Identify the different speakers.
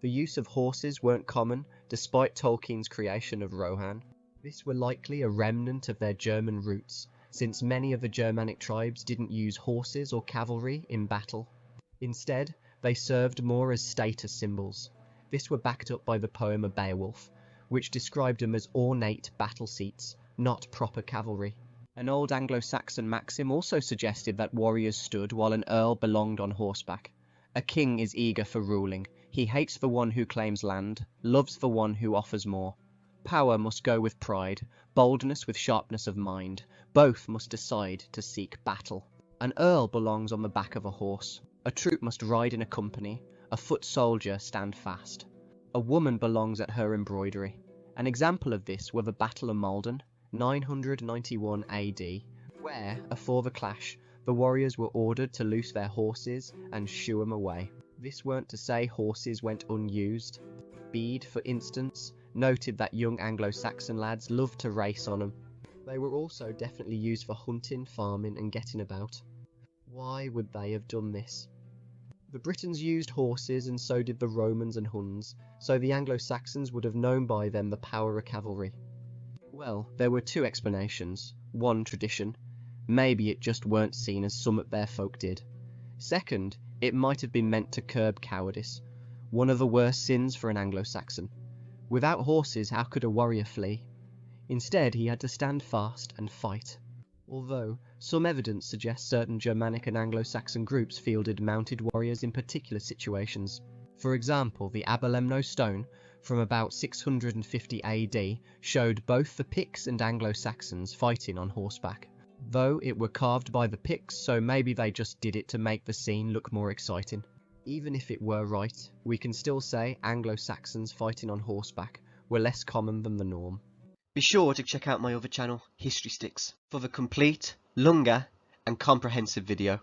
Speaker 1: The use of horses weren't common, despite Tolkien's creation of Rohan. This were likely a remnant of their German roots, since many of the Germanic tribes didn't use horses or cavalry in battle. Instead, they served more as status symbols. This were backed up by the poem of Beowulf, which described them as ornate battle seats, not proper cavalry. An old Anglo-Saxon maxim also suggested that warriors stood while an earl belonged on horseback. A king is eager for ruling. He hates the one who claims land, loves the one who offers more. Power must go with pride, boldness with sharpness of mind. Both must decide to seek battle. An earl belongs on the back of a horse. A troop must ride in a company. A foot soldier stand fast. A woman belongs at her embroidery. An example of this were the Battle of Maldon, 991 AD, where, afore the clash, the warriors were ordered to loose their horses and shoo them away. This weren't to say horses went unused. Bede, for instance, noted that young Anglo-Saxon lads loved to race on them. They were also definitely used for hunting, farming and getting about. Why would they have done this? The Britons used horses and so did the Romans and Huns, so the Anglo-Saxons would have known by them the power of cavalry. Well, there were two explanations. One, tradition. Maybe it just weren't seen as summat their folk did. Second, it might have been meant to curb cowardice, one of the worst sins for an Anglo-Saxon. Without horses, how could a warrior flee? Instead, he had to stand fast and fight. Although, some evidence suggests certain Germanic and Anglo-Saxon groups fielded mounted warriors in particular situations. For example, the Aberlemno stone from about 650 AD showed both the Picts and Anglo-Saxons fighting on horseback. Though it were carved by the Picts, so maybe they just did it to make the scene look more exciting. Even if it were right, we can still say Anglo-Saxons fighting on horseback were less common than the norm.
Speaker 2: Be sure to check out my other channel, History Sticks, for the complete, longer and comprehensive video.